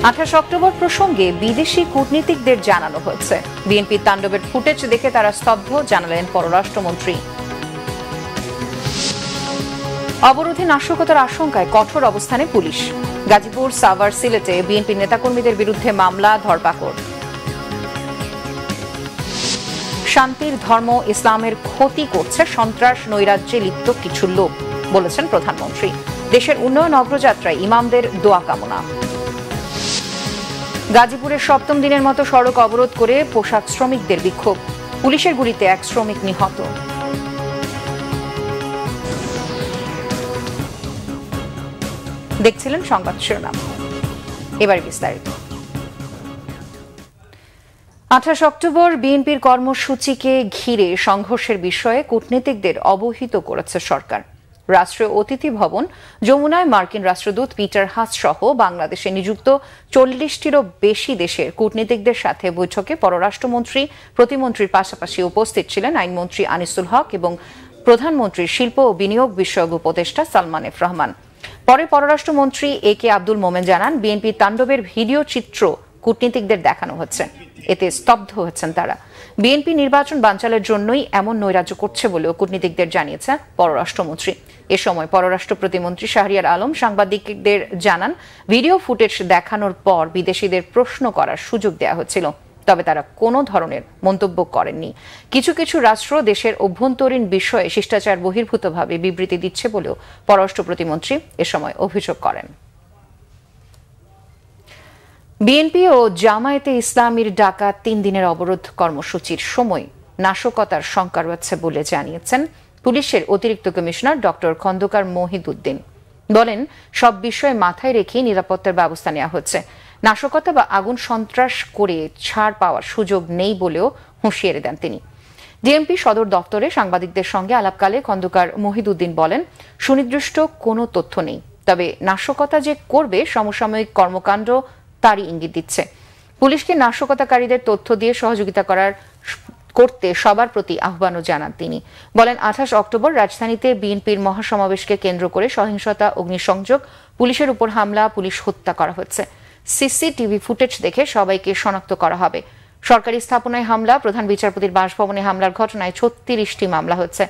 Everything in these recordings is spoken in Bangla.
28 অক্টোবর প্রসঙ্গে বিদেশি কূটনীতিকদের জানানো হয়েছে। বিএনপির তাণ্ডবের ফুটেজ দেখে তারা স্তব্ধ, জানালেন পররাষ্ট্রমন্ত্রী। অবরোধে নাশকতার আশঙ্কায় কঠোর অবস্থানে পুলিশ। গাজীপুর, সাভার, সিলেটে বিএনপির নেতাকর্মীদের বিরুদ্ধে মামলা, ধরপাকড়। শান্তির ধর্ম ইসলামের ক্ষতি করছে সন্ত্রাস নৈরাজ্যে লিপ্ত কিছু লোক, বলেছেন প্রধানমন্ত্রী। দেশের উন্নয়ন অগ্রযাত্রায় ইমামদের দোয়া কামনা। গাজীপুরের 7ম দিনের মতো সড়ক অবরোধ করে পোশাক শ্রমিকদের বিক্ষোভ। পুলিশের গুলিতে এক শ্রমিক নিহত। দেখছিলেন সংবাদ শিরোনাম, এবার বিস্তারিত। 28 অক্টোবর বিএনপির কর্মসূচিকে ঘিরে সংঘর্ষের বিষয়ে কূটনীতিকদের অবহিত করেছে সরকার। রাষ্ট্রীয় অতিথি ভবন যমুনায় মার্কিন রাষ্ট্রদূত পিটার হাস সহ বাংলাদেশে নিযুক্ত 40টিরও বেশি দেশের কূটনীতিকদের সাথে বৈঠকে পররাষ্ট্রমন্ত্রী, প্রতিমন্ত্রীর পাশাপাশি উপস্থিত ছিলেন আইনমন্ত্রী আনিসুল হক এবং প্রধানমন্ত্রীর শিল্প ও বিনিয়োগ বিষয়ক উপদেষ্টা সালমান এফ রহমান। পরে পররাষ্ট্রমন্ত্রী এ কে আব্দুল মোমেন জানান, বিএনপি তাণ্ডবের ভিডিও চিত্র কূটনীতিকদের দেখানো হচ্ছে, এতে স্তব্ধ হচ্ছেন তারা। বিএনপি নির্বাচন বানচালের জন্যই এমন নৈরাজ্য করছে বলেও কূটনীতিকদের জানিয়েছে পররাষ্ট্রমন্ত্রী। এ সময় পররাষ্ট্র প্রতিমন্ত্রী শাহরিয়ার আলম সাংবাদিকদের জানান, ভিডিও ফুটেজ দেখানোর পর বিদেশিদের প্রশ্ন করার সুযোগ দেওয়া হচ্ছিল, তবে তারা কোনো ধরনের মন্তব্য করেননি। কিছু কিছু রাষ্ট্র দেশের অভ্যন্তরীণ বিষয়ে শিষ্টাচার বহির্ভূতভাবে বিবৃতি দিচ্ছে বলেও পররাষ্ট্র প্রতিমন্ত্রী এ সময় অভিযোগ করেন। বিএনপি ও জামায়াতে ইসলামীর ডাকা 3 দিনের অবরোধ কর্মসূচির সময় নাশকতার শঙ্কা রয়েছে বলে জানিয়েছেন পুলিশের অতিরিক্ত কমিশনার ডক্টর খন্দকার মহিদউদ্দিন। বলেন, সব বিষয়ে মাথায় রেখে নিরাপত্তার ব্যবস্থা নেওয়া হচ্ছে। নাশকতা বা আগুন সন্ত্রাস করে ছাড় পাওয়ার সুযোগ নেই বলেও হুঁশিয়ারি দেন তিনি। ডিএমপি সদর দপ্তরে সাংবাদিকদের সঙ্গে আলাপকালে খন্দকার মহিদউদ্দিন বলেন, সুনির্দিষ্ট কোনো তথ্য নেই, তবে নাশকতা যে করবে সমসাময়িক কর্মকাণ্ড তারই ইঙ্গিত দিচ্ছে। পুলিশকে নাশকতাকারীদের তথ্য দিয়ে সহযোগিতা করতে সবার প্রতি আহ্বানও জানান তিনি। বলেন, 28 অক্টোবর রাজধানীতে বিএনপির মহাসমাবেশকে কেন্দ্র করে সহিংসতা, অগ্নিসংযোগ, পুলিশের উপর হামলা, পুলিশ হত্যা করা হচ্ছে। সিসিটিভি ফুটেজ দেখে সবাইকে শনাক্ত করা হবে। সরকারি স্থাপনায় হামলা, প্রধান বিচারপতির বাসভবনে হামলার ঘটনায় 36টি মামলা হচ্ছে।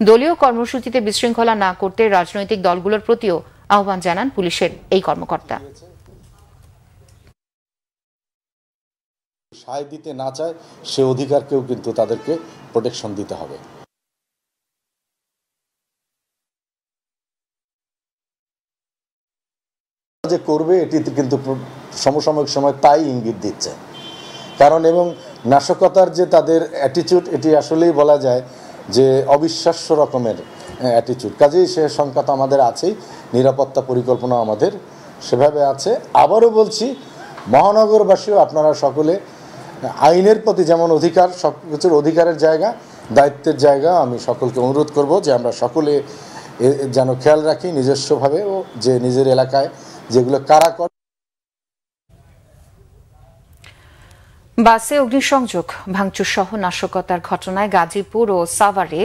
দলীয় কর্মসূচিতে বিশৃঙ্খলা না করতে রাজনৈতিক দলগুলোর প্রতিও আহ্বান জানান পুলিশের এই কর্মকর্তা। সায় দিতে না চায় সে অধিকারকেও কিন্তু তাদেরকে প্রোটেকশন দিতে হবে। যে করবে এটি কিন্তু সমসাময়িক সময় তাই ইঙ্গিত দিচ্ছে। কারণ এবং নাশকতার যে তাদের অ্যাটিচিউড, এটি আসলেই বলা যায় যে অবিশ্বাস্য রকমের অ্যাটিচিউড। কাজেই সে সংখ্যা তো আমাদের আছেই, নিরাপত্তা পরিকল্পনা আমাদের সেভাবে আছে। আবারও বলছি, মহানগরবাসীও আপনারা সকলে আইনের প্রতি যেমন অধিকার, সব কিছুর অধিকারের জায়গা, দায়িত্বের জায়গা, আমি সকলকে অনুরোধ করব যে আমরা সকলে যেন খেয়াল রাখি নিজস্বভাবে, ও যে নিজের এলাকায় যেগুলো কারা করে। বাসে অগ্নিসংযোগ, ভাঙচুর সহ নাশকতার ঘটনায় গাজীপুর ও সাভারে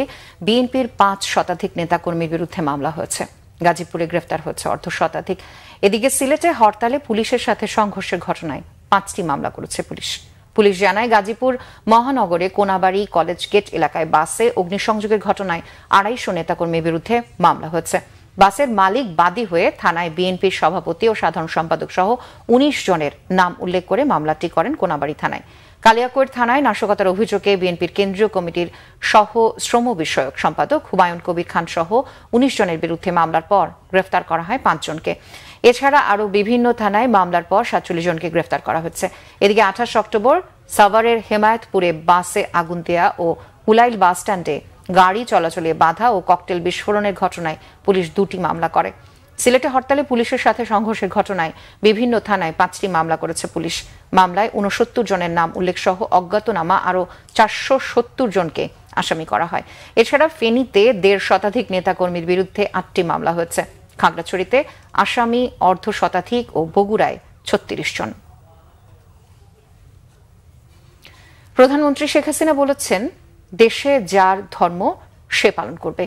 বিএনপির 5 শতাধিক নেতাকর্মীর বিরুদ্ধে মামলা হয়েছে। গাজীপুরে গ্রেফতার হয়েছে অর্ধশতাধিক। এদিকে সিলেটে হরতালে পুলিশের সাথে সংঘর্ষের ঘটনায় 5টি মামলা করেছে পুলিশ। পুলিশ জানায়, গাজীপুর মহানগরে কোনাবাড়ি কলেজ গেট এলাকায় বাসে অগ্নিসংযোগের ঘটনায় 250 নেতাকর্মীর বিরুদ্ধে মামলা হয়েছে। বাসের মালিক বাদী হয়ে থানায় বিএনপির সভাপতি ও সাধারণ সম্পাদক সহ 19 জনের নাম উল্লেখ করে মামলাটি করেন কোনাবাড়ি থানায়। কালিয়াকৈর থানায় নাশকতার অভিযোগে বিএনপির কেন্দ্রীয় কমিটির সহ শ্রম বিষয়ক সম্পাদক হুমায়ুন কবির খান সহ 19 জনের বিরুদ্ধে মামলার পর গ্রেফতার করা হয় 5 জনকে। এছাড়া আরও বিভিন্ন থানায় মামলার পর 47 জনকে গ্রেফতার করা হচ্ছে। এদিকে 28 অক্টোবর সাভারের হেমায়তপুরে বাসে আগুন দেয়া ও হুলাইল বাস স্ট্যান্ডে গাড়ি চলাচলে বাধা ও ককটেল বিস্ফোরণের ঘটনায় পুলিশ 2টি মামলা করে। সিলেটে হরতালে পুলিশের সাথে সংঘর্ষের ঘটনায় বিভিন্ন থানায় 5টি মামলা করেছে পুলিশ। মামলায় 69 জনের নাম উল্লেখ সহ অজ্ঞাতনামা আরও 470 জনকে আসামি করা হয়। এছাড়া ফেনীতে 1.5 শতাধিক নেতাকর্মীর বিরুদ্ধে 8টি মামলা হয়েছে। খাগড়াছড়িতে আসামি অর্ধশতাধিক ও বগুড়ায় 36 জন। প্রধানমন্ত্রী শেখ হাসিনা বলেছেন, দেশে যার ধর্ম সে পালন করবে।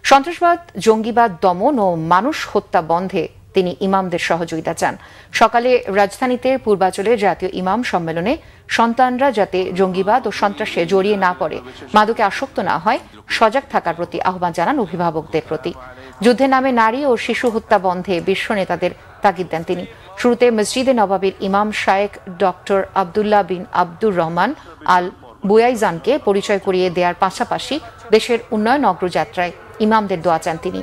সন্ত্রাসবাদ, জঙ্গিবাদ দমন ও মানুষ হত্যা বন্ধে তিনি ইমামদের সহযোগিতা চান। সকালে রাজধানীতে পূর্বাঞ্চলের জাতীয় ইমাম সম্মেলনে সন্তানরা যাতে জঙ্গিবাদ ও সন্ত্রাসে জড়িয়ে না পড়ে, মাদকে আসক্ত না হয়, সজাগ থাকার প্রতি আহ্বান জানান অভিভাবকদের প্রতি। যুদ্ধের নামে নারী ও শিশু হত্যা বন্ধে বিশ্ব নেতাদের তাগিদ দেন তিনি। শুরুতে মসজিদে নবাবির ইমাম শায়েখ ডক্টর আবদুল্লাহ বিন আব্দুর রহমান আল বুয়াইজানকে পরিচয় করিয়ে দেওয়ার পাশাপাশি দেশের উন্নয়ন অগ্রযাত্রায় ইমামদের দোয়া চান তিনি।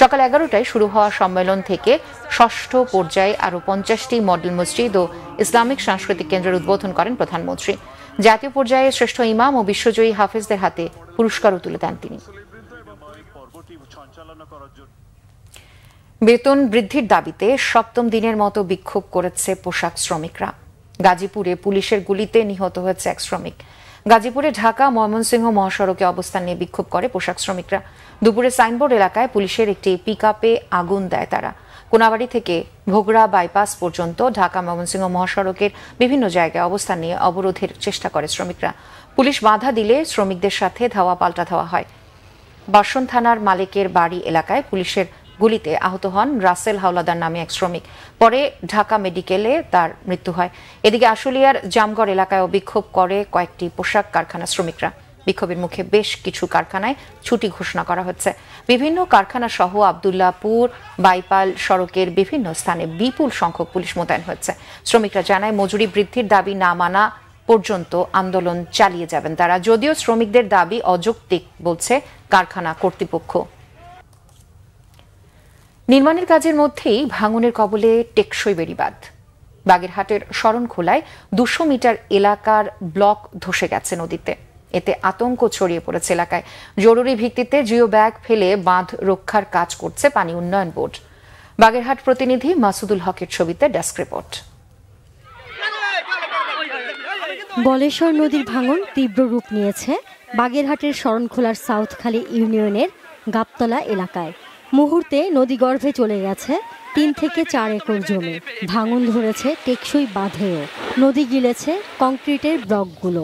সকাল 11টায় শুরু হওয়া সম্মেলন থেকে ষষ্ঠ পর্যায়ে আরও 50টি মডেল মসজিদ ও ইসলামিক সাংস্কৃতিক কেন্দ্রের উদ্বোধন করেন প্রধানমন্ত্রী। জাতীয় পর্যায়ে শ্রেষ্ঠ ইমাম ও বিশ্বজয়ী হাফেজদের হাতে পুরস্কারও তুলে দেন তিনি। বেতন বৃদ্ধির দাবিতে সপ্তম দিনের মতো বিক্ষোভ করেছে পোশাক শ্রমিকরা। গাজীপুরে পুলিশের গুলিতে নিহত হয়েছে এক শ্রমিক। গাজীপুরে ঢাকা ময়মনসিংহ মহাসড়কে অবস্থান নিয়ে বিক্ষোভ করে পোশাক শ্রমিকরা। দুপুরে সাইনবোর্ড এলাকায় পুলিশের একটি পিকআপে আগুন দেয় তারা। কোনাবাড়ি থেকে ভোগড়া বাইপাস পর্যন্ত ঢাকা ময়মনসিংহ মহাসড়কের বিভিন্ন জায়গায় অবস্থান নিয়ে অবরোধের চেষ্টা করে শ্রমিকরা। পুলিশ বাধা দিলে শ্রমিকদের সাথে ধাওয়া পাল্টা ধাওয়া হয়। বাসন থানার মালিকের বাড়ি এলাকায় পুলিশের গুলিতে আহত হন রাসেল হাওলাদার নামে এক শ্রমিক। পরে ঢাকা মেডিকেলে তার মৃত্যু হয়। এদিকে আশুলিয়ার জামগড় এলাকায় বিক্ষোভ করে কয়েকটি পোশাক কারখানা শ্রমিকরা। বিক্ষোভের মুখে বেশ কিছু কারখানায় ছুটি ঘোষণা করা হচ্ছে। বিভিন্ন কারখানা সহ আব্দুল্লাহপুর বাইপাল সড়কের বিভিন্ন স্থানে বিপুল সংখ্যক পুলিশ মোতায়েন হচ্ছে। শ্রমিকরা জানায় মজুরি বৃদ্ধির দাবি না মানা পর্যন্ত আন্দোলন চালিয়ে যাবেন তারা, যদিও শ্রমিকদের দাবি অযৌক্তিক বলছে কারখানা কর্তৃপক্ষ। নির্মাণের কাজের মধ্যেই ভাঙনের কবলে টেকসই বেড়িবাঁধ। বাগেরহাটের শরণখোলায় 200 মিটার এলাকার ব্লক ধসে গেছে নদীতে। এতে আতঙ্ক ছড়িয়ে পড়েছে এলাকায়। জরুরি ভিত্তিতে জিও ব্যাগ ফেলে বাঁধ রক্ষার কাজ করছে পানি উন্নয়ন বোর্ড। বাগেরহাট প্রতিনিধি মাসুদুল হকের ছবিতে ডেস্ক রিপোর্ট। বলেশ্বর নদীর ভাঙন তীব্র রূপ নিয়েছে বাগেরহাটের শরণখোলার সাউথখালী ইউনিয়নের গাবতলা এলাকায়। মুহূর্তে নদীগর্ভে চলে গেছে 3 থেকে 4 একর জমি। ভাঙন ধরেছে টেকসই বাঁধেও। নদী গিলেছে কংক্রিটের ব্লকগুলো।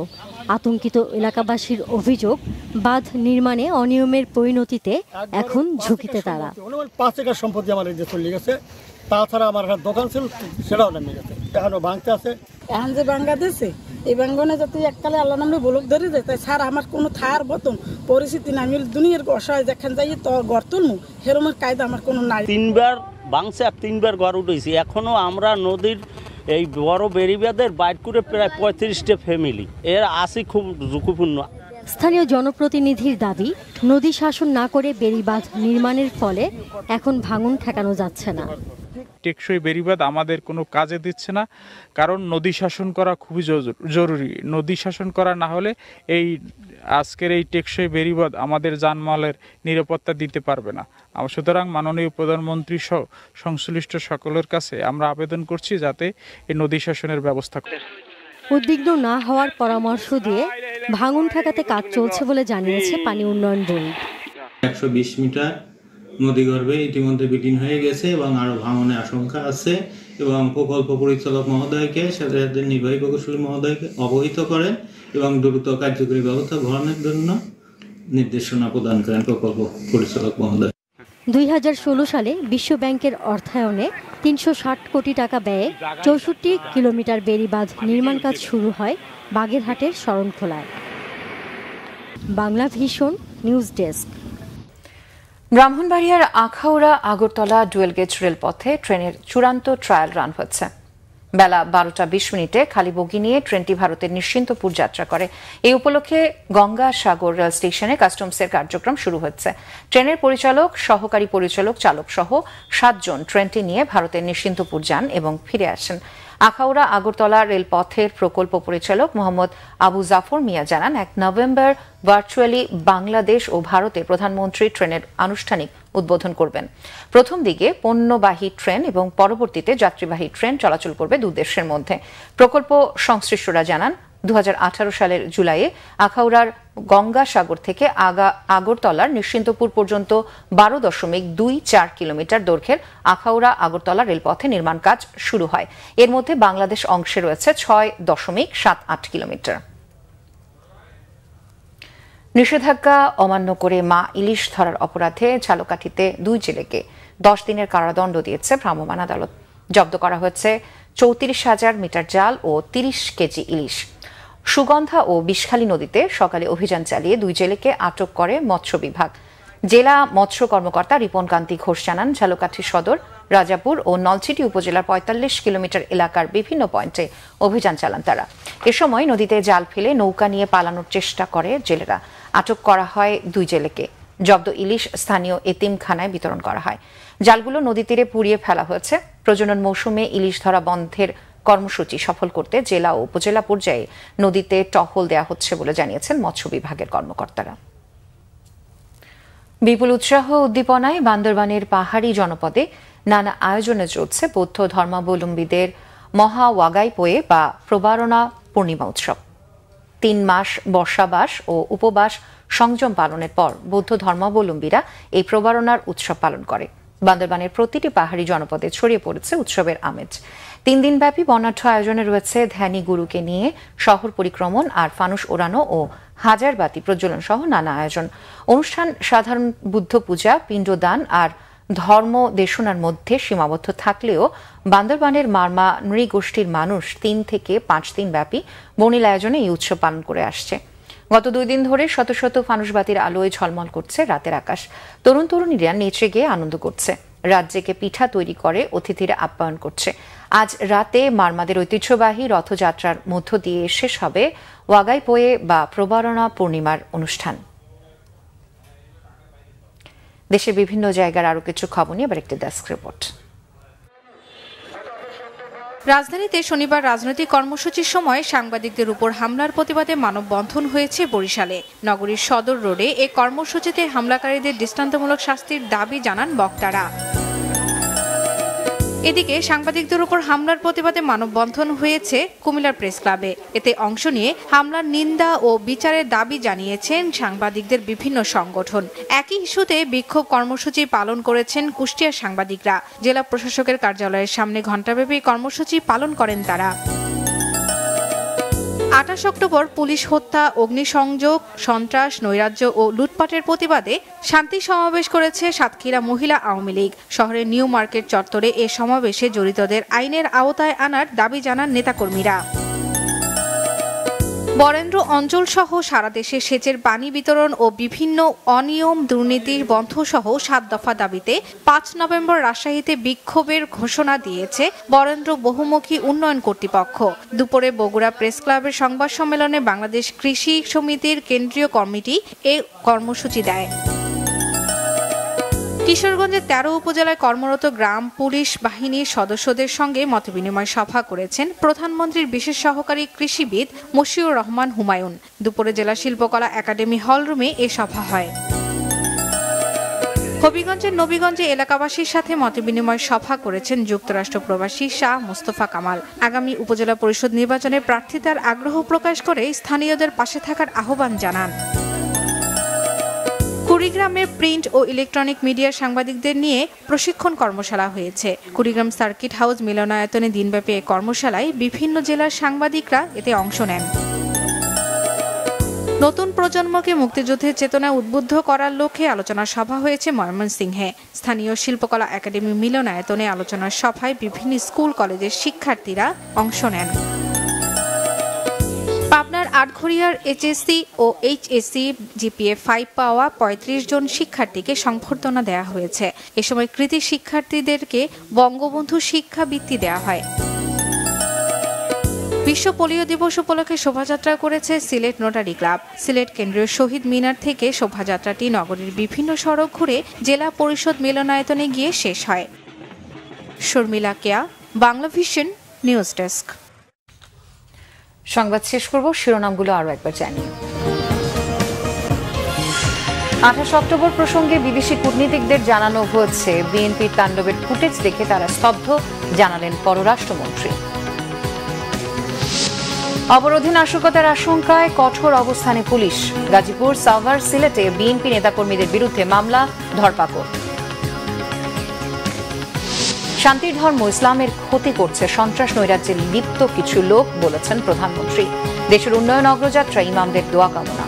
আতঙ্কিত এলাকাবাসীর অভিযোগ, বাঁধ নির্মাণে অনিয়মের পরিণতিতে এখন ঝুঁকিতে তারা। 5 একর সম্পত্তি আমার এদিকে চলে গেছে। তাছাড়া আমার একটা দোকান ছিল, সেটাও নেমে গেছে। এখনো ভাঙতে আছে। এখন যে ভাঙ্গা দিয়েছে, এই ভাঙ্গনে যাতে এককালে আল্লাহ নামে বলক ধরে দেয়, তাই স্যার আমার কোনো থার বতন পরিস্থিতি নাই। আমি দুনিয়ার অসহায় যেখান যাই তো ঘর তুলমু, সেরমের কায়দা আমার কোনো নাই। 3বার ভাঙছে আর 3বার ঘর উঠেছি। এখনো আমরা নদীর এই বড় বেড়িবাঁধের বাইট করে প্রায় 35টা ফ্যামিলি এর আসি খুব ঝুঁকিপূর্ণ। স্থানীয় জনপ্রতিনিধির দাবি, নদী শাসন না করে বেড়িবাঁধ নির্মাণের ফলে এখন ভাঙন ঠেকানো যাচ্ছে না। টেকসই বেড়িবাঁধ আমাদের কোনো কাজে দিচ্ছে না, কারণ নদী শাসন করা খুবই জরুরি। নদী শাসন করা না হলে এই আজকের এই টেকসই বেড়িবাঁধ আমাদের জানমালের নিরাপত্তা দিতে পারবে না। সুতরাং মাননীয় প্রধানমন্ত্রী সহ সংশ্লিষ্ট সকলের কাছে আমরা আবেদন করছি যাতে এই নদী শাসনের ব্যবস্থা করে। উদ্বিগ্ন না হওয়ার পরামর্শ দিয়ে ভাঙন ঠেকাতে কাজ চলছে বলে জানিয়েছে পানি উন্নয়ন বোর্ড। 120 মিটার নদীগর্ভে ইতিমধ্যে বিলীন হয়ে গেছে এবং আরো ভাঙনের আশঙ্কা আছে এবং প্রকল্প পরিচালক মহোদয়কে সাথে নির্বাহী প্রকৌশলী মহোদয়কে অবহিত করেন এবং দ্রুত কার্যকরী ব্যবস্থা গ্রহণের জন্য নির্দেশনা প্রদান করেন প্রকল্প পরিচালক মহোদয়। 2016 সালে বিশ্ব ব্যাংকের অর্থায়নে 360 কোটি টাকা ব্যয়ে 64 কিলোমিটার বেড়িবাঁধ নির্মাণ কাজ শুরু হয় বাগেরহাটের শরণখোলায়। Bangla vision news desk. ব্রাহ্মণবাড়িয়ার আখাউড়া আগরতলা ডুয়েল গেজ রেলপথে ট্রেনের চূড়ান্ত ট্রায়াল রান হচ্ছে। বেলা 12টা 20 মিনিটে খালি বগি নিয়ে ট্রেনটি ভারতের নিশ্চিন্তপুর যাত্রা করে। এই উপলক্ষে গঙ্গাসাগর রেল স্টেশনে কাস্টমসের কার্যক্রম শুরু হচ্ছে। ট্রেনের পরিচালক, সহকারী পরিচালক, চালক সহ 7 জন ট্রেনটি নিয়ে ভারতের নিশ্চিন্তপুর যান এবং ফিরে আসেন। আখাউড়া আগরতলা রেলপথের প্রকল্প পরিচালক মোহাম্মদ আবু জাফর মিয়া জানান, 1 নভেম্বর ভার্চুয়ালি বাংলাদেশ ও ভারতের প্রধানমন্ত্রী ট্রেনের আনুষ্ঠানিক উদ্বোধন করবেন। প্রথম দিকে পণ্যবাহী ট্রেন এবং পরবর্তীতে যাত্রীবাহী ট্রেন চলাচল করবে দুই দেশের মধ্যে। প্রকল্প সংশ্লিষ্টরা জানান, 2018 সালের জুলাইয়ে আখাউড়ার গঙ্গাসাগর থেকে আগরতলার নিশ্চিন্তপুর পর্যন্ত 12.24 কিলোমিটার দৈর্ঘ্যের আখাউড়া আগরতলা রেলপথে নির্মাণ কাজ শুরু হয়। এর মধ্যে বাংলাদেশ অংশে রয়েছে 6.78 কিলোমিটার। নিষেধাজ্ঞা অমান্য করে মা ইলিশ ধরার অপরাধে ঝালকাঠিতে 2 জেলেকে 10 দিনের কারাদণ্ড দিয়েছে ভ্রাম্যমাণ আদালত। জব্দ করা হয়েছে 34,000 মিটার জাল ও 30 কেজি ইলিশ। সুগন্ধা ও বিষখালী নদীতে সকালে অভিযান চালিয়ে 2 জেলেকে আটক করে মৎস্য বিভাগ। জেলা মৎস্য কর্মকর্তা রিপন কান্তি ঘোষ জানান, ঝালকাঠি সদর, রাজাপুর ও নলছিটি উপজেলার 45 কিলোমিটার এলাকার বিভিন্ন পয়েন্টে অভিযান চালান তারা। এ সময় নদীতে জাল ফেলে নৌকা নিয়ে পালানোর চেষ্টা করে জেলেরা। আটক করা হয় 2 জেলেকে। জব্দ ইলিশ স্থানীয় এতিমখানায় বিতরণ করা হয়। জালগুলো নদী তীরে পুড়িয়ে ফেলা হয়েছে। প্রজনন মৌসুমে ইলিশ ধরা বন্ধের কর্মসূচি সফল করতে জেলা ও উপজেলা পর্যায়ে নদীতে টহল দেওয়া হচ্ছে বলে জানিয়েছেন মৎস্য বিভাগের কর্মকর্তারা। বিপুল উৎসাহ উদ্দীপনায় বান্দরবানের পাহাড়ি জনপদে নানা আয়োজনে চলছে বৌদ্ধ ধর্মাবলম্বীদের মহা ওয়াগাইপোয়ে বা প্রবারণা পূর্ণিমা উৎসব। 3 মাস বর্ষাবাস ও উপবাস সংযম পালনের পর বৌদ্ধ ধর্মাবলম্বীরা এই প্রবারণার উৎসব পালন করে। বান্দরবানের প্রতিটি পাহাড়ি জনপদে ছড়িয়ে পড়েছে উৎসবের আমেজ। 3 দিনব্যাপী বর্ণাঢ্য আয়োজনে রয়েছে ধ্যানী গুরুকে নিয়ে শহর পরিক্রমণ আর ফানুস ওড়ানো ও হাজারবাতি প্রজ্বলন সহ নানা আয়োজন। অনুষ্ঠান সাধারণ বুদ্ধ পূজা, পিণ্ডদান আর ধর্ম দেশনার মধ্যে সীমাবদ্ধ থাকলেও বান্দরবানের মারমা নৃগোষ্ঠীর মানুষ 3 থেকে 5 দিন ব্যাপী বর্ণিল আয়োজনে এই উৎসব পালন করে আসছে। গত 2 দিন ধরে শত শত ফানুসবাতির আলোয় ঝলমল করছে রাতের আকাশ। তরুণ তরুণীরা নেচে গিয়ে আনন্দ করছে। রাজ্যকে পিঠা তৈরি করে অতিথিরা আপ্যায়ন করছে। আজ রাতে মারমাদের ঐতিহ্যবাহী রথযাত্রার মধ্য দিয়ে শেষ হবে ওয়াগাইপোয়ে বা প্রবারণা পূর্ণিমার অনুষ্ঠান। দেশের বিভিন্ন জায়গার আরো কিছু খবর নিয়ে এবার একটি ডেস্ক রিপোর্ট। রাজধানীতে শনিবার রাজনৈতিক কর্মসূচির সময় সাংবাদিকদের উপর হামলার প্রতিবাদে মানববন্ধন হয়েছে বরিশালে। নগরীর সদর রোডে এ কর্মসূচিতে হামলাকারীদের দৃষ্টান্তমূলক শাস্তির দাবি জানান বক্তারা। এদিকে সাংবাদিকদের উপর হামলার প্রতিবাদে মানববন্ধন হয়েছে কুমিল্লার প্রেস ক্লাবে। এতে অংশ নিয়ে হামলার নিন্দা ও বিচারের দাবি জানিয়েছেন সাংবাদিকদের বিভিন্ন সংগঠন। একই ইস্যুতে বিক্ষোভ কর্মসূচি পালন করেছেন কুষ্টিয়ার সাংবাদিকরা। জেলা প্রশাসকের কার্যালয়ের সামনে ঘণ্টাব্যাপী কর্মসূচি পালন করেন তারা। 28 অক্টোবর পুলিশ হত্যা, অগ্নিসংযোগ, সন্ত্রাস, নৈরাজ্য ও লুটপাটের প্রতিবাদে শান্তি সমাবেশ করেছে সাতক্ষীরা মহিলা আওয়ামী লীগ। শহরের নিউ মার্কেট চত্বরে এ সমাবেশে জড়িতদের আইনের আওতায় আনার দাবি জানান নেতাকর্মীরা। বরেন্দ্র অঞ্চল সহ সারা দেশে সেচের পানি বিতরণ ও বিভিন্ন অনিয়ম দুর্নীতির বন্ধ সহ 7 দফা দাবিতে 5 নভেম্বর রাজশাহীতে বিক্ষোভের ঘোষণা দিয়েছে বরেন্দ্র বহুমুখী উন্নয়ন কর্তৃপক্ষ। দুপুরে বগুড়া প্রেস ক্লাবের সংবাদ সম্মেলনে বাংলাদেশ কৃষি সমিতির কেন্দ্রীয় কমিটি এ কর্মসূচি দেয়। কিশোরগঞ্জের 13 উপজেলায় কর্মরত গ্রাম পুলিশ বাহিনীর সদস্যদের সঙ্গে মতবিনিময় সভা করেছেন প্রধানমন্ত্রীর বিশেষ সহকারী কৃষিবিদ মশিউর রহমান হুমায়ুন। দুপুরে জেলা শিল্পকলা একাডেমি হলরুমে এ সভা হয়। হবিগঞ্জের নবীগঞ্জে এলাকাবাসীর সাথে মতবিনিময় সভা করেছেন যুক্তরাষ্ট্র প্রবাসী শাহ মোস্তফা কামাল। আগামী উপজেলা পরিষদ নির্বাচনে প্রার্থিতার আগ্রহ প্রকাশ করে স্থানীয়দের পাশে থাকার আহ্বান জানান। কুড়িগ্রামে প্রিন্ট ও ইলেকট্রনিক মিডিয়ার সাংবাদিকদের নিয়ে প্রশিক্ষণ কর্মশালা হয়েছে। কুড়িগ্রাম সার্কিট হাউস মিলনায়তনে দিনব্যাপী এই কর্মশালায় বিভিন্ন জেলার সাংবাদিকরা এতে অংশ নেন। নতুন প্রজন্মকে মুক্তিযুদ্ধের চেতনায় উদ্বুদ্ধ করার লক্ষ্যে আলোচনা সভা হয়েছে ময়মনসিংহে। স্থানীয় শিল্পকলা একাডেমি মিলনায়তনে আলোচনা সভায় বিভিন্ন স্কুল কলেজের শিক্ষার্থীরা অংশ নেন। পাবনার আটঘরিয়ার এইচএসসি ও এইচএসসি জিপিএ 5 পাওয়া 35 জন শিক্ষার্থীকে সংবর্ধনা দেওয়া হয়েছে। এ সময় কৃতি শিক্ষার্থীদেরকে বঙ্গবন্ধু শিক্ষাবৃত্তি দেওয়া হয়। বিশ্ব পোলিও দিবস উপলক্ষে শোভাযাত্রা করেছে সিলেট নোটারি ক্লাব। সিলেট কেন্দ্রীয় শহীদ মিনার থেকে শোভাযাত্রাটি নগরীর বিভিন্ন সড়ক ঘুরে জেলা পরিষদ মিলনায়তনে গিয়ে শেষ হয়। শর্মিলা কেয়া, বাংলা ভিশন নিউজ ডেস্ক। সংবাদ শেষ করব, শিরোনামগুলো আরো একবার জানিয়ে। 28 অক্টোবর প্রসঙ্গে বিদেশি কূটনীতিকদের জানানো হয়েছে বিএনপির তাণ্ডবের ফুটেজ দেখে তারা স্তব্ধ, জানালেন পররাষ্ট্রমন্ত্রী। অবরোধে নাশকতার আশঙ্কায় কঠোর অবস্থানে পুলিশ। গাজীপুর, সাভার, সিলেটে বিএনপি নেতাকর্মীদের বিরুদ্ধে মামলা, ধরপাকড়। শান্তির ধর্ম ইসলামের ক্ষতি করছে সন্ত্রাস নৈরাজ্যে লিপ্ত কিছু লোক, বলেছেন প্রধানমন্ত্রী। দেশের উন্নয়ন অগ্রযাত্রা ইমামদের দোয়া কামনা।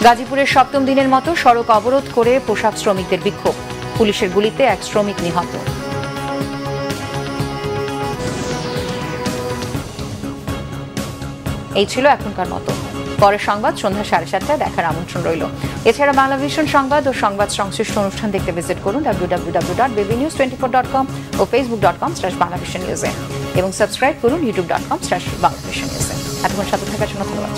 গাজীপুরের 7ম দিনের মতো সড়ক অবরোধ করে পোশাক শ্রমিকদের বিক্ষোভ, পুলিশের গুলিতে এক শ্রমিক নিহত। এই ছিল এখনকার মতো। পরের সংবাদ সন্ধ্যা 7:30টায় দেখার আমন্ত্রণ রইল। এছাড়া বাংলাভিশন সংবাদ ও সংবাদ সংশ্লিষ্ট অনুষ্ঠান দেখতে ভিজিট করুন www.bbnews24.com ও facebook.com/banglavisionnews এবং সাবস্ক্রাইব করুন youtube.com/banglavisionnews। এতক্ষণ সাথে থাকার জন্য ধন্যবাদ।